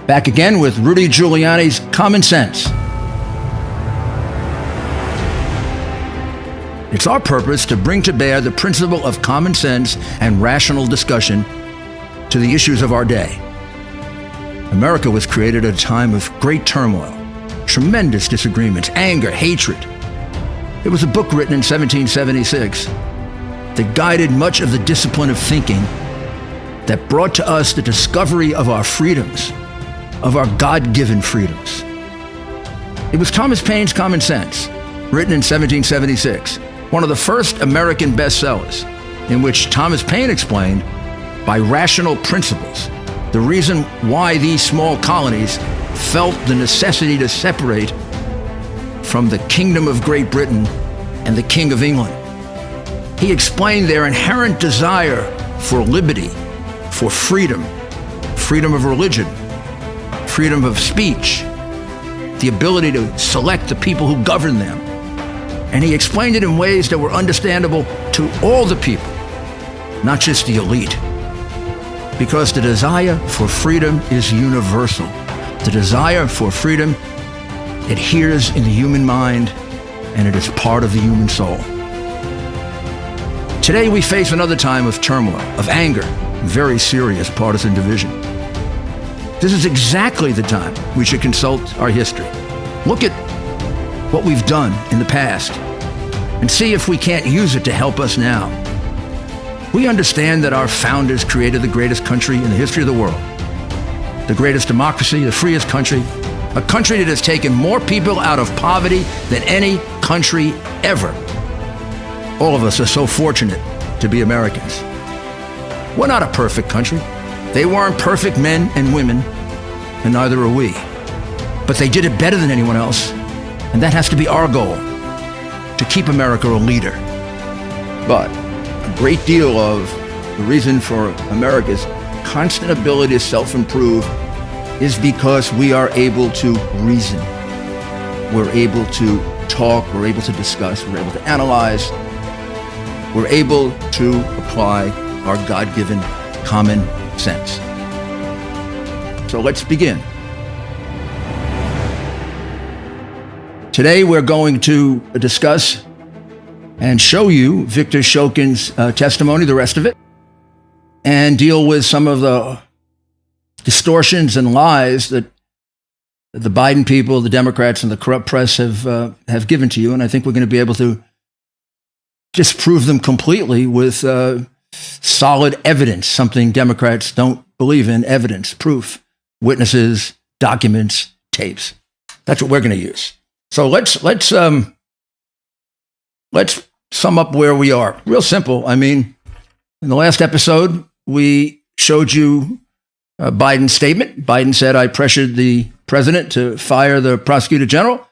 Back again with Rudy Giuliani's Common Sense. It's our purpose to bring to bear the principle of common sense and rational discussion to the issues of our day. America was created at a time of great turmoil, tremendous disagreements, anger, hatred. There was a book written in 1776 that guided much of the discipline of thinking that brought to us the discovery of our freedoms, of our God-given freedoms. It was Thomas Paine's Common Sense, written in 1776, one of the first American bestsellers, in which Thomas Paine explained, by rational principles, the reason why these small colonies felt the necessity to separate from the Kingdom of Great Britain and the King of England. He explained their inherent desire for liberty, for freedom, freedom of religion, freedom of speech, the ability to select the people who govern them. And he explained it in ways that were understandable to all the people, not just the elite. Because the desire for freedom is universal. The desire for freedom adheres in the human mind, and it is part of the human soul. Today we face another time of turmoil, of anger, very serious partisan division. This is exactly the time we should consult our history. Look at what we've done in the past and see if we can't use it to help us now. We understand that our founders created the greatest country in the history of the world, the greatest democracy, the freest country, a country that has taken more people out of poverty than any country ever. All of us are so fortunate to be Americans. We're not a perfect country. They weren't perfect men and women, and neither are we. But they did it better than anyone else, and that has to be our goal, to keep America a leader. But a great deal of the reason for America's constant ability to self-improve is because we are able to reason. We're able to talk, we're able to discuss, we're able to analyze, we're able to apply our God-given common sense. So let's begin. Today we're going to discuss and show you Victor Shokin's testimony, the rest of it, and deal with some of the distortions and lies that the Biden people, the Democrats, and the corrupt press have given to you. And I think we're going to be able to disprove them completely with solid evidence, something Democrats don't believe in: evidence, proof, witnesses, documents, tapes. That's what we're going to use. So let's sum up where we are. Real simple. I mean, in the last episode, we showed you Biden's statement. Biden said, "I pressured the president to fire the prosecutor general,"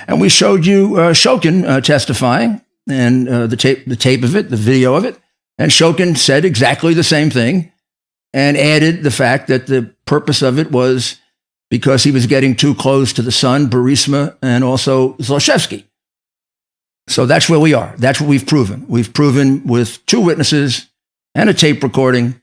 and we showed you Shokin testifying and the tape of it, the video of it. And Shokin said exactly the same thing and added the fact that the purpose of it was because he was getting too close to the son, Burisma, and also Zlochevsky. So that's where we are. That's what we've proven. We've proven with two witnesses and a tape recording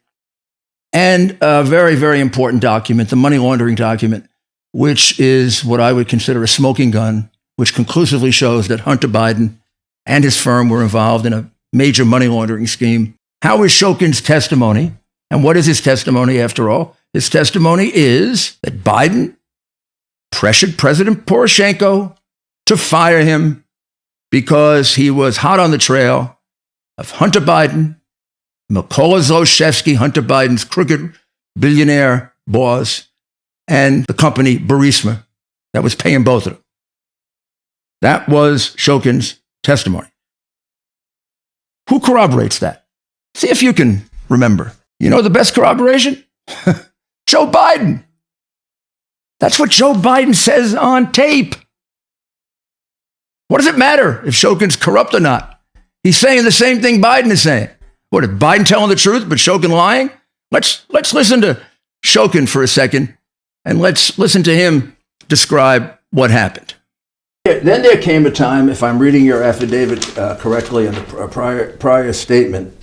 and a very, very important document, the money laundering document, which is what I would consider a smoking gun, which conclusively shows that Hunter Biden and his firm were involved in a major money laundering scheme. How is Shokin's testimony? And what is his testimony after all? His testimony is that Biden pressured President Poroshenko to fire him because he was hot on the trail of Hunter Biden, Mykola Zlochevsky, Hunter Biden's crooked billionaire boss, and the company Burisma that was paying both of them. That was Shokin's testimony. Who corroborates that? See if you can remember. You know the best corroboration? Joe Biden. That's what Joe Biden says on tape. What does it matter if Shokin's corrupt or not? He's saying the same thing Biden is saying. What, if Biden telling the truth but Shokin lying? Let's listen to Shokin for a second, and let's listen to him describe what happened. Then there came a time, if I'm reading your affidavit correctly in the prior statement,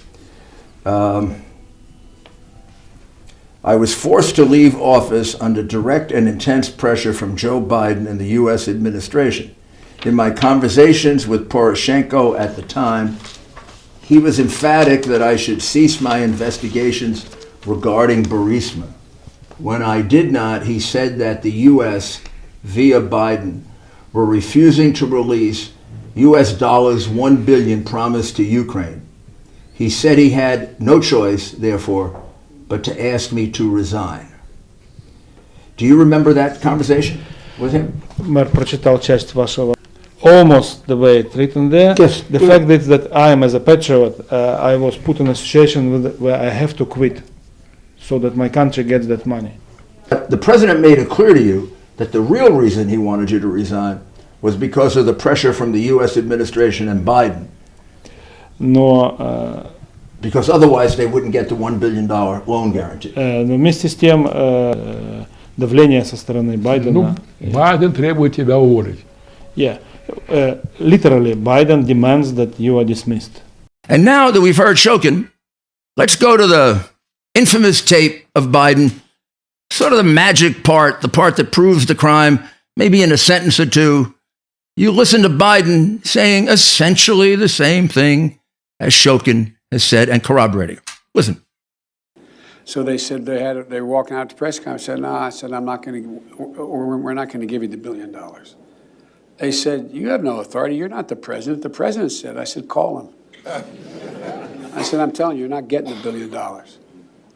I was forced to leave office under direct and intense pressure from Joe Biden and the U.S. administration. In my conversations with Poroshenko at the time, he was emphatic that I should cease my investigations regarding Burisma. When I did not, he said that the U.S., via Biden, were refusing to release U.S. dollars $1 billion promised to Ukraine. He said he had no choice, therefore, but to ask me to resign. Do you remember that conversation with him? Мэр прочитал часть вашего. Almost the way it's written there. Yes. The fact is that I am, as a patriot, I was put in a situation where I have to quit so that my country gets that money. The president made it clear to you that the real reason he wanted you to resign was because of the pressure from the U.S. administration and Biden. Но Because otherwise they wouldn't get the $1 billion loan guarantee. но вместе с тем давление со стороны Байдена. Байден требует тебя уволить. Yeah, literally, Biden demands that you are dismissed. And now that we've heard Shokin, let's go to the infamous tape of Biden, sort of the magic part, the part that proves the crime, maybe in a sentence or two. You listen to Biden saying essentially the same thing as Shokin has said and corroborating. Listen. So they said they were walking out to press conference. I said, no, I said, I'm not going to, we're not going to give you the $1 billion. They said, you have no authority. You're not the president. The president said. I said, call him. I said, I'm telling you, you're not getting the $1 billion.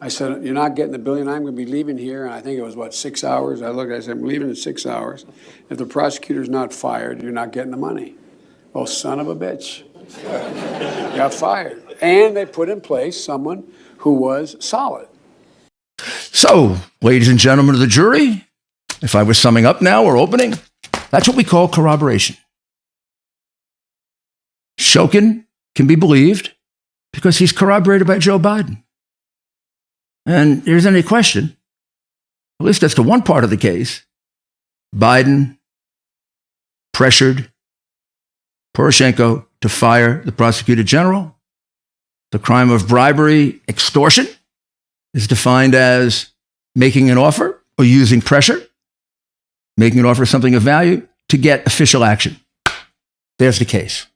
I said, you're not getting the $1 billion. I'm going to be leaving here. And I think it was, 6 hours? I looked, I said, I'm leaving in 6 hours. If the prosecutor's not fired, you're not getting the money. Well, son of a bitch. Got fired. And they put in place someone who was solid. So, ladies and gentlemen of the jury, if I was summing up now or opening, that's what we call corroboration. Shokin can be believed because he's corroborated by Joe Biden. And there's any question, at least as to one part of the case, Biden pressured Poroshenko to fire the prosecutor general. The crime of bribery, extortion, is defined as making an offer or using pressure, making an offer of something of value to get official action. There's the case.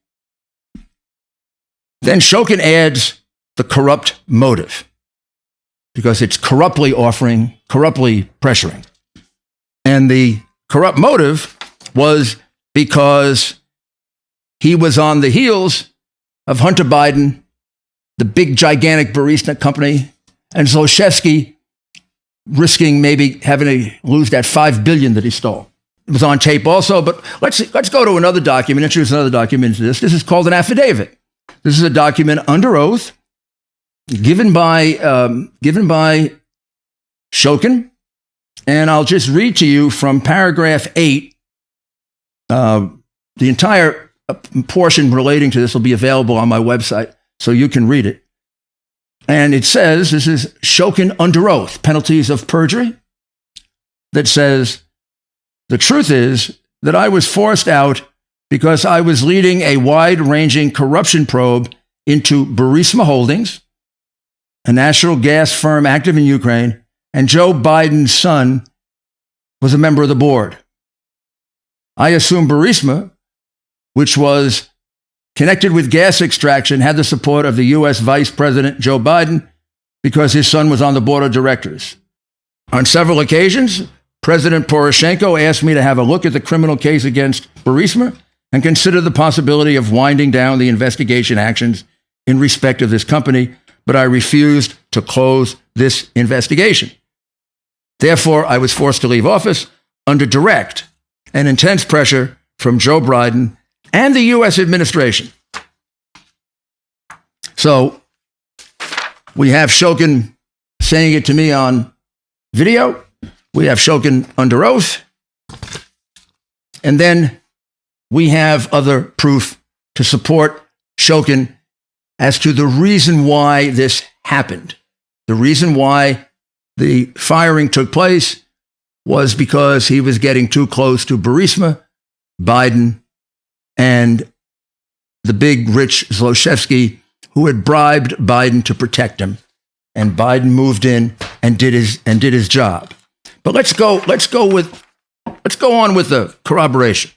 Then Shokin adds the corrupt motive, because it's corruptly offering, corruptly pressuring. And the corrupt motive was because he was on the heels of Hunter Biden, the big, gigantic Burisma company, and Zlochevsky risking maybe having to lose that $5 billion that he stole. It was on tape also, but let's go to another document, introduce another document to this. This is called an affidavit. This is a document under oath given by Shokin, and I'll just read to you from paragraph 8. The entire portion relating to this will be available on my website, so you can read it. And it says, this is Shokin under oath, penalties of perjury, that says, the truth is that I was forced out because I was leading a wide-ranging corruption probe into Burisma Holdings, a natural gas firm active in Ukraine, and Joe Biden's son was a member of the board. I assume Burisma, which was connected with gas extraction, had the support of the U.S. Vice President Joe Biden because his son was on the board of directors. On several occasions, President Poroshenko asked me to have a look at the criminal case against Burisma and consider the possibility of winding down the investigation actions in respect of this company, but I refused to close this investigation. Therefore, I was forced to leave office under direct and intense pressure from Joe Biden and the U.S. administration. So we have Shokin saying it to me on video. We have Shokin under oath. And then we have other proof to support Shokin as to the reason why this happened. The reason why the firing took place was because he was getting too close to Burisma, Biden, and the big rich Zlochevsky, who had bribed Biden to protect him. and Biden moved in and did his job. But let's go on with the corroboration.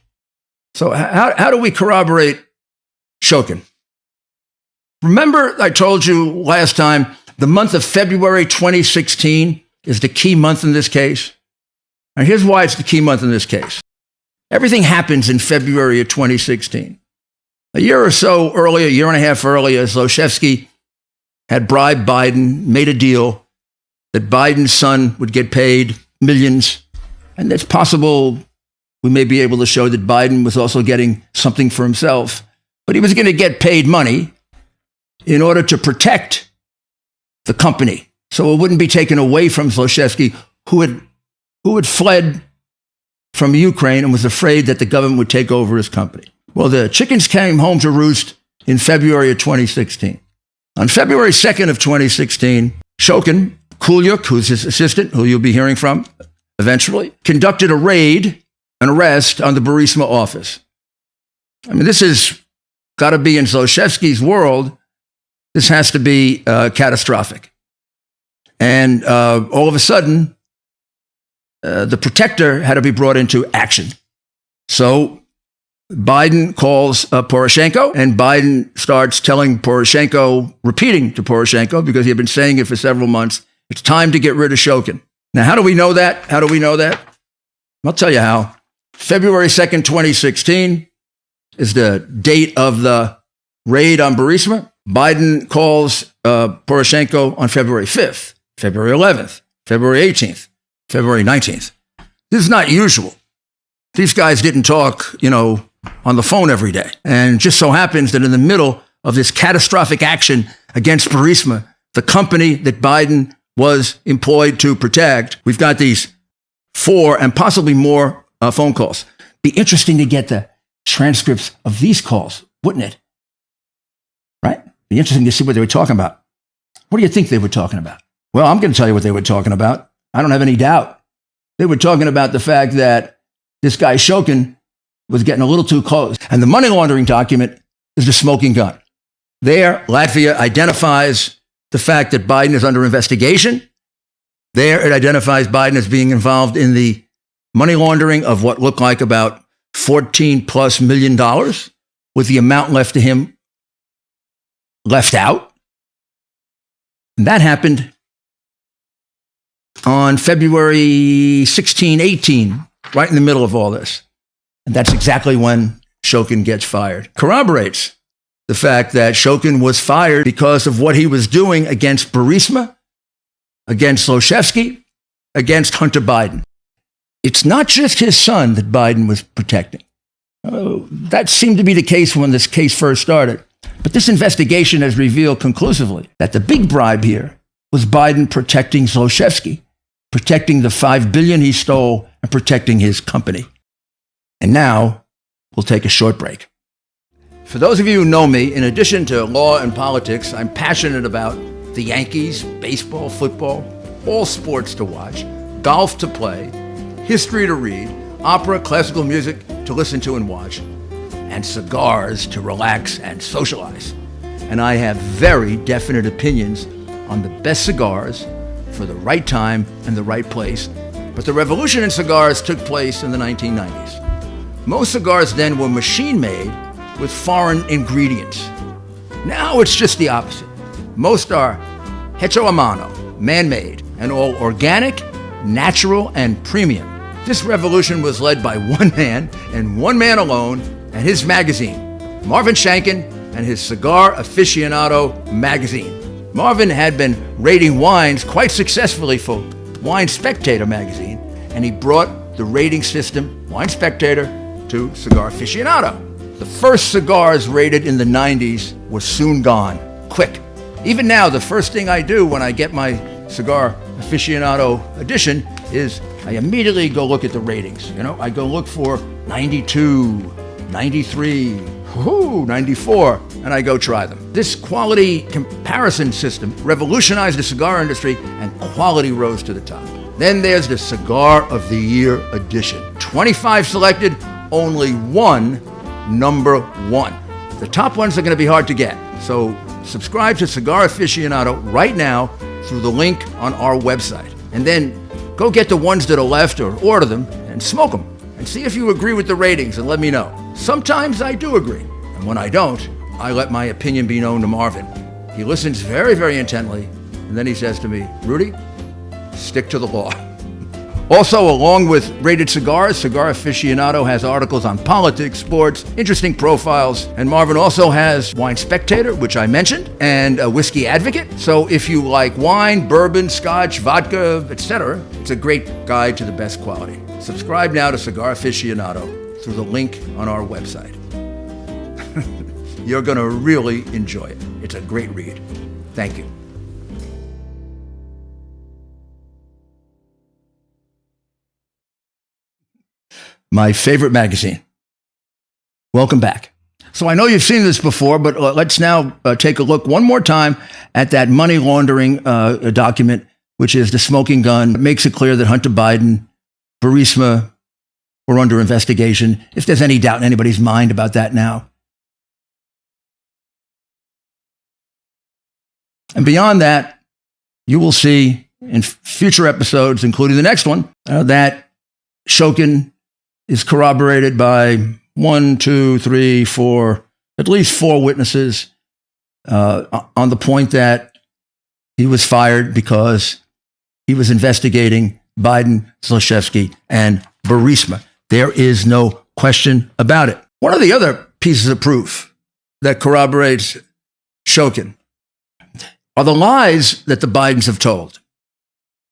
So how do we corroborate Shokin? Remember, I told you last time, the month of February 2016 is the key month in this case. And here's why it's the key month in this case. Everything happens in February of 2016. A year or so earlier, a year and a half earlier, Zlochevsky had bribed Biden, made a deal that Biden's son would get paid millions. And it's possible we may be able to show that Biden was also getting something for himself. But he was going to get paid money in order to protect the company, so it wouldn't be taken away from Zlochevsky, who had fled from Ukraine and was afraid that the government would take over his company. Well, the chickens came home to roost in February of 2016. On February 2nd of 2016, Shokin, Kulyuk, who's his assistant, who you'll be hearing from eventually, conducted an arrest on the Burisma office. I mean, this has got to be, in Zlochevsky's world, this has to be catastrophic. And all of a sudden, the protector had to be brought into action. So Biden calls Poroshenko, and Biden starts telling Poroshenko, repeating to Poroshenko, because he had been saying it for several months, it's time to get rid of Shokin. Now, how do we know that? I'll tell you how. February 2nd, 2016 is the date of the raid on Burisma. Biden calls Poroshenko on February 5th, February 11th, February 18th, February 19th. This is not usual. These guys didn't talk, on the phone every day. And just so happens that in the middle of this catastrophic action against Burisma, the company that Biden was employed to protect, we've got these 4 and possibly more phone calls. Be interesting to get the transcripts of these calls, wouldn't it? Right? Be interesting to see what they were talking about. What do you think they were talking about? Well, I'm going to tell you what they were talking about. I don't have any doubt. They were talking about the fact that this guy Shokin was getting a little too close. And the money laundering document is the smoking gun. There, Latvia identifies the fact that Biden is under investigation. There, it identifies Biden as being involved in the money laundering of what looked like about $14+ million, with the amount left to him left out. And that happened on February 16, 18, right in the middle of all this. And that's exactly when Shokin gets fired. Corroborates the fact that Shokin was fired because of what he was doing against Burisma, against Zlochevsky, against Hunter Biden. It's not just his son that Biden was protecting. That seemed to be the case when this case first started. But this investigation has revealed conclusively that the big bribe here was Biden protecting Zlochevsky, protecting the $5 billion he stole, and protecting his company. And now, we'll take a short break. For those of you who know me, in addition to law and politics, I'm passionate about the Yankees, baseball, football, all sports to watch, golf to play, history to read, opera, classical music to listen to and watch, and cigars to relax and socialize. And I have very definite opinions on the best cigars for the right time and the right place. But the revolution in cigars took place in the 1990s. Most cigars then were machine-made with foreign ingredients. Now it's just the opposite. Most are hecho a mano, man-made, and all organic, natural, and premium. This revolution was led by one man, and one man alone, and his magazine, Marvin Shanken and his Cigar Aficionado magazine. Marvin had been rating wines quite successfully for Wine Spectator magazine, and he brought the rating system, Wine Spectator, to Cigar Aficionado. The first cigars rated in the 90s were soon gone, quick. Even now, the first thing I do when I get my Cigar Aficionado edition is I immediately go look at the ratings. I go look for 92, 93, 94, and I go try them. This quality comparison system revolutionized the cigar industry, and quality rose to the top. Then there's the Cigar of the Year edition. 25 selected, only one number one. The top ones are going to be hard to get. So subscribe to Cigar Aficionado right now through the link on our website. And then go get the ones that are left or order them and smoke them and see if you agree with the ratings and let me know. Sometimes I do agree. And when I don't, I let my opinion be known to Marvin. He listens very, very intently. And then he says to me, Rudy, stick to the law. Also, along with Rated Cigars, Cigar Aficionado has articles on politics, sports, interesting profiles, and Marvin also has Wine Spectator, which I mentioned, and a Whiskey Advocate. So if you like wine, bourbon, scotch, vodka, etc., it's a great guide to the best quality. Subscribe now to Cigar Aficionado through the link on our website. You're going to really enjoy it. It's a great read. Thank you. My favorite magazine. Welcome back. So I know you've seen this before, but let's now take a look one more time at that money laundering document, which is the smoking gun. It makes it clear that Hunter Biden, Burisma were under investigation. If there's any doubt in anybody's mind about that now. And beyond that, you will see in future episodes, including the next one, that Shokin is corroborated by 1, 2, 3, 4, at least 4 witnesses on the point that he was fired because he was investigating Biden, Zlochevsky, and Burisma. There is no question about it. One of the other pieces of proof that corroborates Shokin are the lies that the Bidens have told.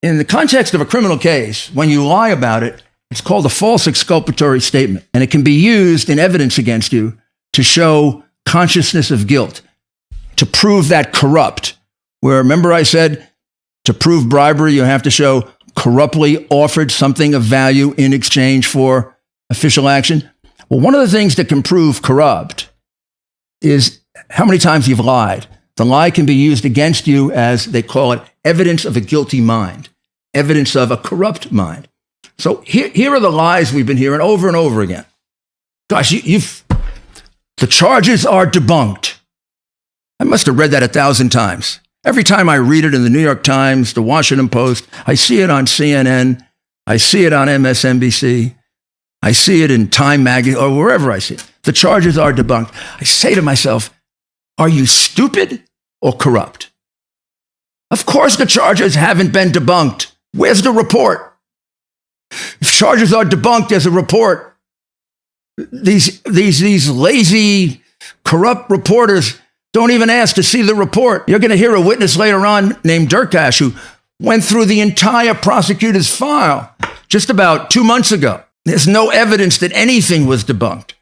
In the context of a criminal case, when you lie about it, it's called a false exculpatory statement, and it can be used in evidence against you to show consciousness of guilt, to prove that corrupt. Where, remember I said, to prove bribery, you have to show corruptly offered something of value in exchange for official action. Well, one of the things that can prove corrupt is how many times you've lied. The lie can be used against you as, they call it, evidence of a guilty mind, evidence of a corrupt mind. So here are the lies we've been hearing over and over again. Gosh, the charges are debunked. I must have read that 1,000 times. Every time I read it in the New York Times, the Washington Post, I see it on CNN, I see it on MSNBC, I see it in Time Magazine, or wherever I see it. The charges are debunked. I say to myself, are you stupid or corrupt? Of course the charges haven't been debunked. Where's the report? If charges are debunked, there's a report. These lazy, corrupt reporters don't even ask to see the report. You're going to hear a witness later on named Durkash who went through the entire prosecutor's file just about 2 months ago. There's no evidence that anything was debunked.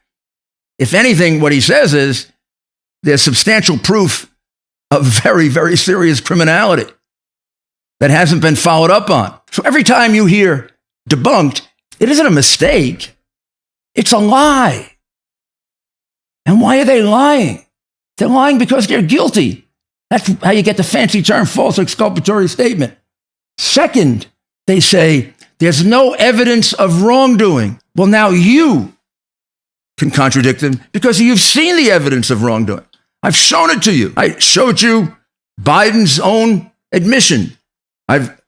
If anything, what he says is there's substantial proof of very, very serious criminality that hasn't been followed up on. So every time you hear debunked, it isn't a mistake. It's a lie. And why are they lying? They're lying because they're guilty. That's how you get the fancy term false exculpatory statement. Second, they say there's no evidence of wrongdoing. Well, now you can contradict them because you've seen the evidence of wrongdoing. I've shown it to you. I showed you Biden's own admission. I've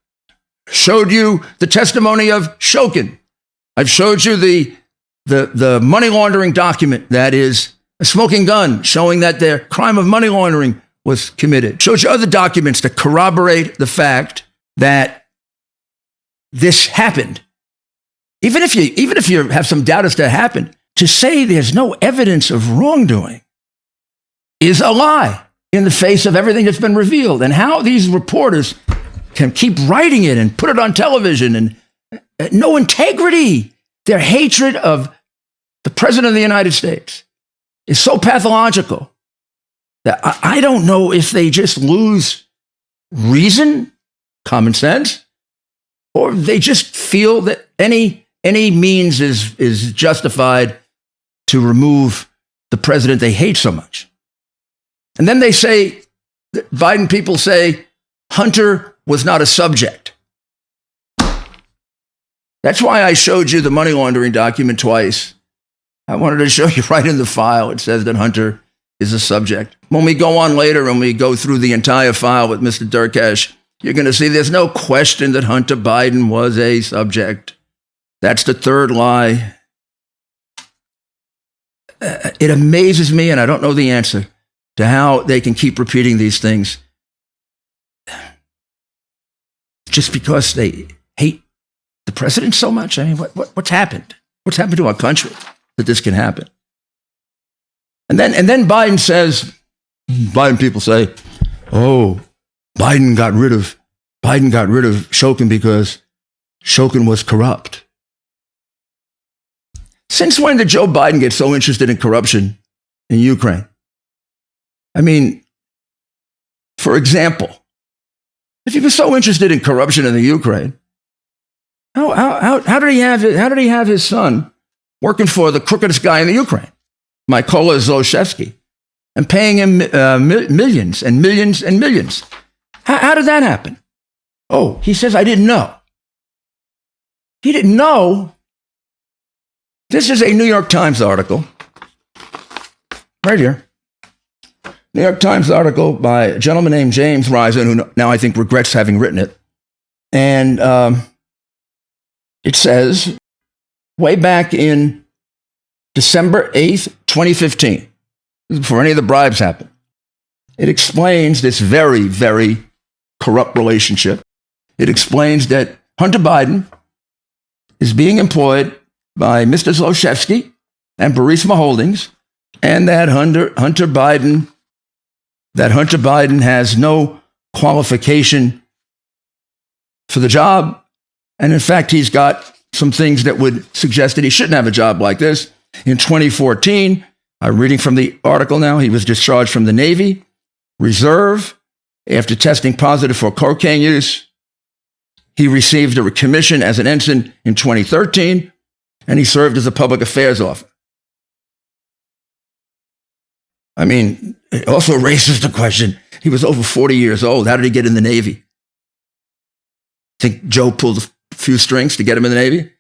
showed you the testimony of Shokin. I've showed you the money laundering document that is a smoking gun showing that their crime of money laundering was committed. Showed you other documents that corroborate the fact that this happened. Even if you have some doubt as to it happened, to say there's no evidence of wrongdoing is a lie in the face of everything that's been revealed. And how these reporters can keep writing it and put it on television and no integrity. Their hatred of the President of the United States is so pathological that I don't know if they just lose reason, common sense, or they just feel that any means is justified to remove the president they hate so much. And then they say, Biden people say, Hunter was not a subject. That's why I showed you the money laundering document twice. I wanted to show you right in the file. It says that Hunter is a subject. When we go on later and we go through the entire file with Mr. Durkash, you're going to see there's no question that Hunter Biden was a subject. That's the third lie. It amazes me, and I don't know the answer to how they can keep repeating these things just because they hate the president so much. I mean, what's happened? What's happened to our country that this can happen? And then Biden says, Biden people say, oh, Biden got rid of Shokin because Shokin was corrupt. Since when did Joe Biden get so interested in corruption in Ukraine? I mean, for example, if he was so interested in corruption in the Ukraine, how did he have his son working for the crookedest guy in the Ukraine, Mykola Zlochevsky, and paying him millions and millions and millions? How did that happen? Oh, he says, I didn't know. He didn't know. This is a New York Times article, right here. New York Times article by a gentleman named James Risen, who now I think regrets having written it. And it says, way back in December 8th, 2015, before any of the bribes happened, it explains this very, very corrupt relationship. It explains that Hunter Biden is being employed by Mr. Zlochevsky and Burisma Holdings, and that Hunter Biden has no qualification for the job. And in fact, he's got some things that would suggest that he shouldn't have a job like this. In 2014, I'm reading from the article now, he was discharged from the Navy Reserve after testing positive for cocaine use. He received a commission as an ensign in 2013, and he served as a public affairs officer. I mean, it also raises the question, he was over 40 years old. How did he get in the Navy? Think Joe pulled a few strings to get him in the Navy?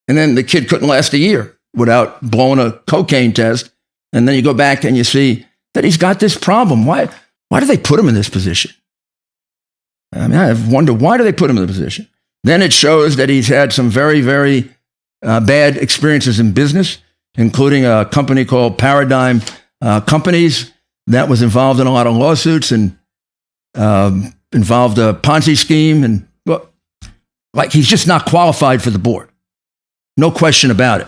And then the kid couldn't last a year without blowing a cocaine test. And then you go back and you see that he's got this problem. Why do they put him in this position? I mean, I wonder, why do they put him in the position? Then it shows that he's had some very, very bad experiences in business, including a company called Paradigm Companies that was involved in a lot of lawsuits and involved a Ponzi scheme. And well, like, he's just not qualified for the board. No question about it.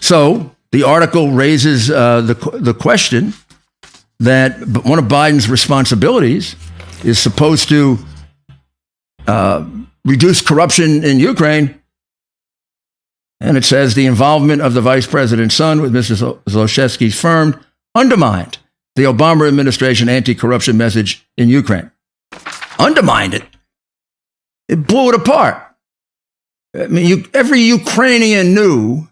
So the article raises the question that one of Biden's responsibilities is supposed to reduce corruption in Ukraine. And it says the involvement of the vice president's son with Mr. Zlochevsky's firm undermined the Obama administration anti-corruption message in Ukraine. Undermined it. It blew it apart. I mean, every Ukrainian knew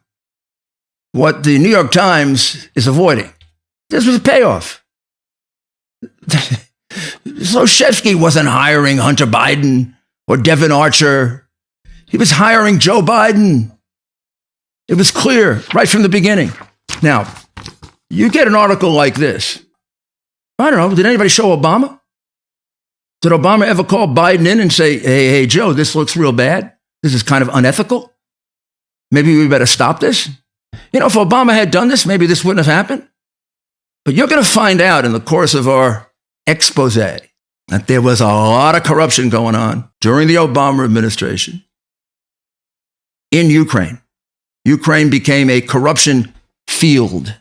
what the New York Times is avoiding. This was a payoff. Zlochevsky wasn't hiring Hunter Biden or Devin Archer. He was hiring Joe Biden. It was clear right from the beginning. Now, you get an article like this. I don't know, did anybody show Obama? Did Obama ever call Biden in and say, hey, Joe, this looks real bad. This is kind of unethical. Maybe we better stop this. You know, if Obama had done this, maybe this wouldn't have happened. But you're going to find out in the course of our expose that there was a lot of corruption going on during the Obama administration in Ukraine. Ukraine became a corruption field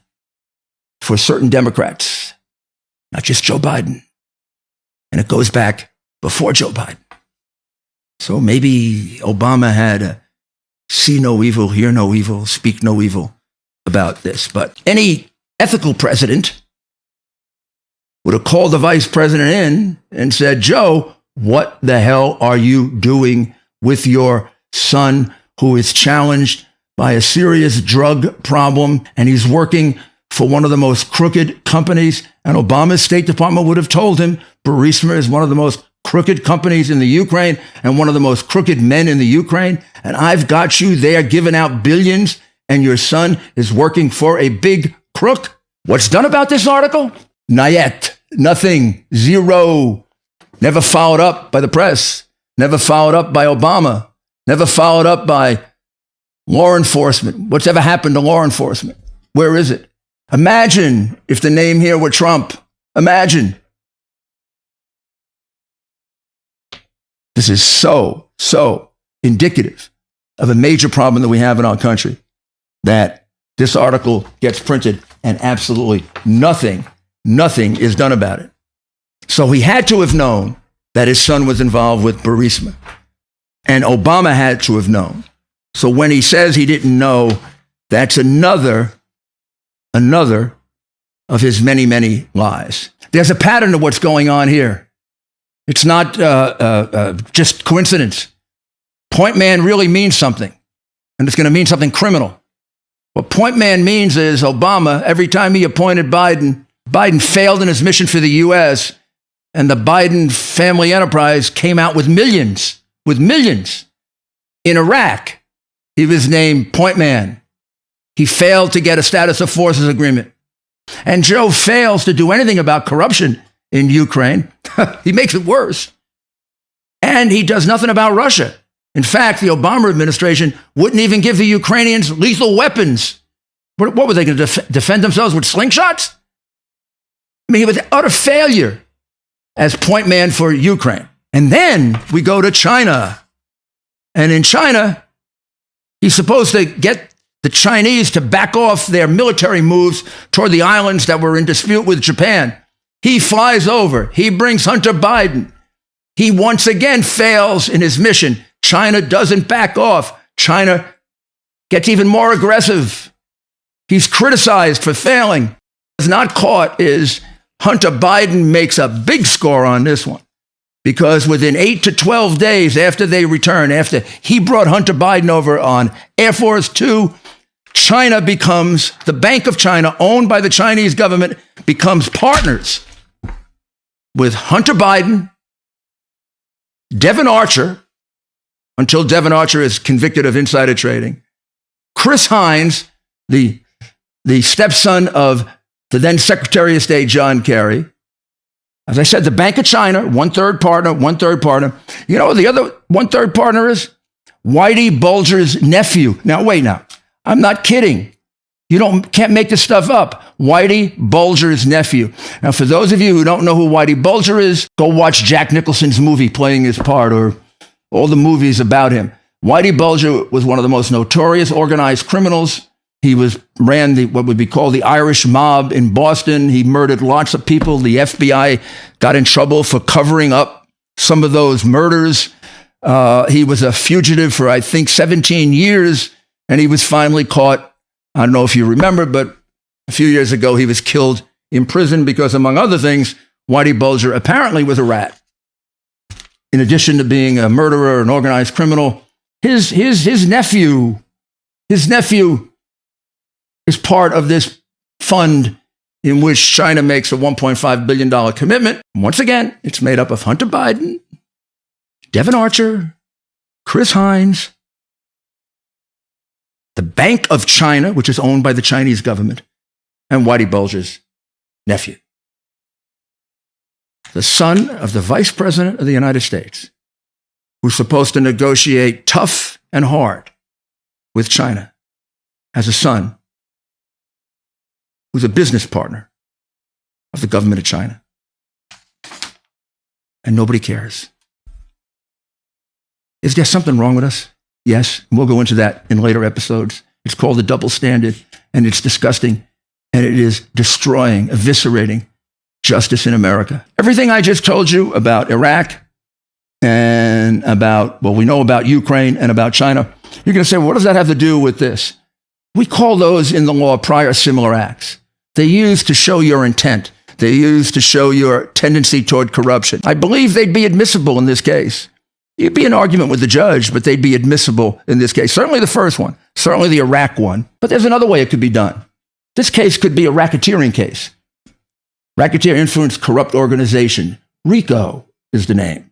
for certain Democrats, not just Joe Biden. And it goes back before Joe Biden. So maybe Obama had a see no evil, hear no evil, speak no evil about this. But any ethical president would have called the vice president in and said, Joe, what the hell are you doing with your son who is challenged by a serious drug problem, and he's working for one of the most crooked companies? And Obama's State Department would have told him Burisma is one of the most crooked companies in the Ukraine and one of the most crooked men in the Ukraine. And I've got you there giving out billions, and your son is working for a big crook. What's done about this article? Not yet. Nothing. Zero. never followed up by the press, never followed up by Obama, never followed up by law enforcement. What's ever happened to law enforcement? Where is it? Imagine if the name here were Trump. Imagine. This is so indicative of a major problem that we have in our country, that this article gets printed and absolutely nothing is done about it. So he had to have known that his son was involved with Burisma. And Obama had to have known. So when he says he didn't know, that's another of his many lies. There's a pattern to what's going on here. It's not just coincidence. Point man really means something, and it's going to mean something criminal. What point man means is Obama, every time he appointed Biden, Biden failed in his mission for the U.S., and the Biden family enterprise came out with millions. In Iraq, he was named point man. He failed to get a status of forces agreement. And Joe fails to do anything about corruption in Ukraine. He makes it worse. And he does nothing about Russia. In fact, the Obama administration wouldn't even give the Ukrainians lethal weapons. What were they going to defend themselves with slingshots? I mean, he was utter failure as point man for Ukraine. And then we go to China. And in China, he's supposed to get the Chinese to back off their military moves toward the islands that were in dispute with Japan. He flies over. He brings Hunter Biden. He once again fails in his mission. China doesn't back off. China gets even more aggressive. He's criticized for failing. What's not caught is Hunter Biden makes a big score on this one, because within 8 to 12 days after they return, after he brought Hunter Biden over on Air Force Two, China becomes, the Bank of China, owned by the Chinese government, becomes partners with Hunter Biden, Devon Archer, until Devon Archer is convicted of insider trading, Chris Hines, the stepson of the then Secretary of State John Kerry. As I said, the Bank of China, one-third partner. You know what the other one-third partner is? Whitey Bulger's nephew. Now, wait now. I'm not kidding. You can't make this stuff up. Whitey Bulger's nephew. Now, for those of you who don't know who Whitey Bulger is, go watch Jack Nicholson's movie playing his part, or all the movies about him. Whitey Bulger was one of the most notorious organized criminals. He ran what would be called the Irish mob in Boston. He murdered lots of people. The FBI got in trouble for covering up some of those murders. He was a fugitive for, I think, 17 years, and he was finally caught. I don't know if you remember, but a few years ago, he was killed in prison because, among other things, Whitey Bulger apparently was a rat. In addition to being a murderer, an organized criminal, his nephew is part of this fund in which China makes a $1.5 billion commitment. Once again, it's made up of Hunter Biden, Devon Archer, Chris Hines, the Bank of China, which is owned by the Chinese government, and Whitey Bulger's nephew, the son of the Vice President of the United States, who's supposed to negotiate tough and hard with China, has a son who's a business partner of the government of China. And nobody cares. Is there something wrong with us? Yes, we'll go into that in later episodes. It's called the double standard, and it's disgusting, and it is destroying, eviscerating justice in America. Everything I just told you about Iraq and about, well, we know about Ukraine and about China, you're going to say, well, what does that have to do with this? We call those in the law prior similar acts. They're used to show your intent. They're used to show your tendency toward corruption. I believe they'd be admissible in this case. It'd be an argument with the judge, but they'd be admissible in this case. Certainly the first one, certainly the Iraq one. But there's another way it could be done. This case could be a racketeering case. Racketeer Influence Corrupt Organization. RICO is the name.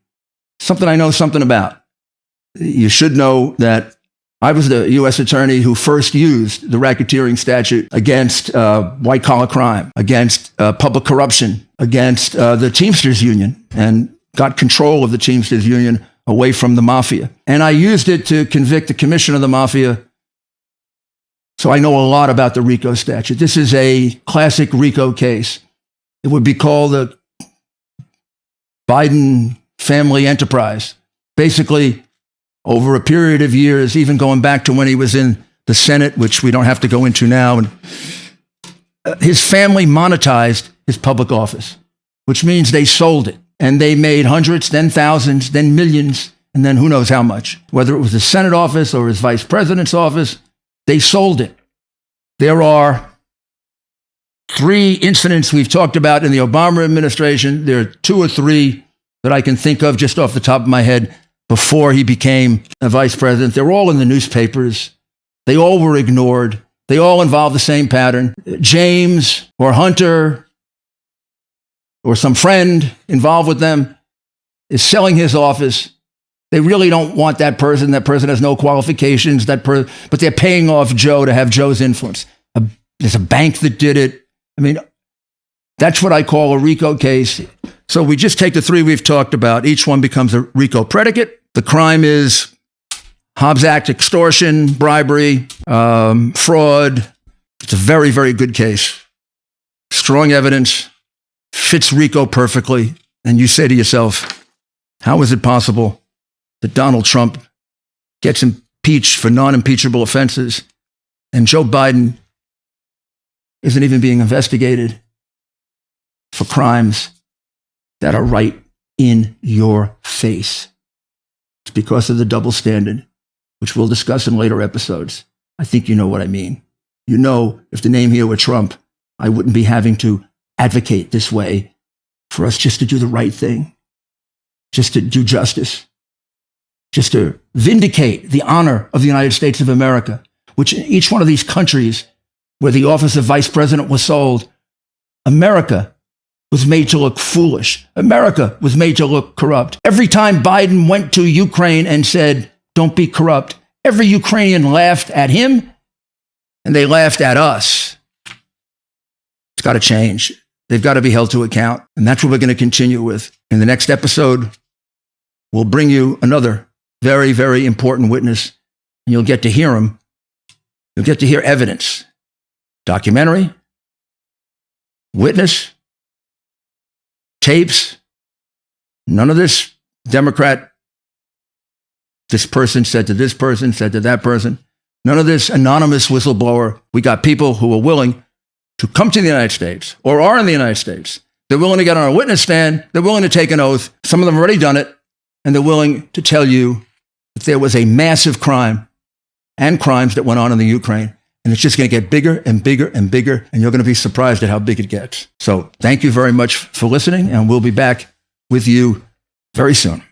Something I know something about. You should know that I was the U.S. attorney who first used the racketeering statute against white-collar crime, against public corruption, against the Teamsters Union, and got control of the Teamsters Union away from the mafia. And I used it to convict the commissioner of the mafia. So I know a lot about the RICO statute. This is a classic RICO case. It would be called the Biden family enterprise. Basically, over a period of years, even going back to when he was in the Senate, which we don't have to go into now, and his family monetized his public office, which means they sold it. And they made hundreds, then thousands, then millions, and then who knows how much. Whether it was the Senate office or his vice president's office, they sold it. There are 3 incidents we've talked about in the Obama administration. There are 2 or 3 that I can think of just off the top of my head before he became a vice president. They're all in the newspapers. They all were ignored. They all involve the same pattern. James or Hunter or some friend involved with them is selling his office. They really don't want that person. That person has no qualifications. But they're paying off Joe to have Joe's influence. There's a bank that did it. I mean, that's what I call a RICO case. So we just take the 3 we've talked about. Each one becomes a RICO predicate. The crime is Hobbs Act extortion, bribery, fraud. It's a very, very good case. Strong evidence, fits RICO perfectly. And you say to yourself, how is it possible that Donald Trump gets impeached for non-impeachable offenses and Joe Biden isn't even being investigated for crimes that are right in your face? It's because of the double standard, which we'll discuss in later episodes. I think you know what I mean. You know, if the name here were Trump, I wouldn't be having to advocate this way for us just to do the right thing, just to do justice, just to vindicate the honor of the United States of America, which in each one of these countries where the office of vice president was sold, America was made to look foolish. America was made to look corrupt. Every time Biden went to Ukraine and said, don't be corrupt, every Ukrainian laughed at him and they laughed at us. It's got to change. They've got to be held to account. And that's what we're going to continue with. In the next episode, we'll bring you another very, very important witness, and you'll get to hear him. You'll get to hear evidence. Documentary, witness, tapes, none of this Democrat, this person said to this person, said to that person, none of this anonymous whistleblower. We got people who are willing to come to the United States or are in the United States. They're willing to get on a witness stand. They're willing to take an oath. Some of them have already done it, and they're willing to tell you that there was a massive crime and crimes that went on in the Ukraine. And it's just going to get bigger and bigger and bigger, and you're going to be surprised at how big it gets. So thank you very much for listening, and we'll be back with you very soon.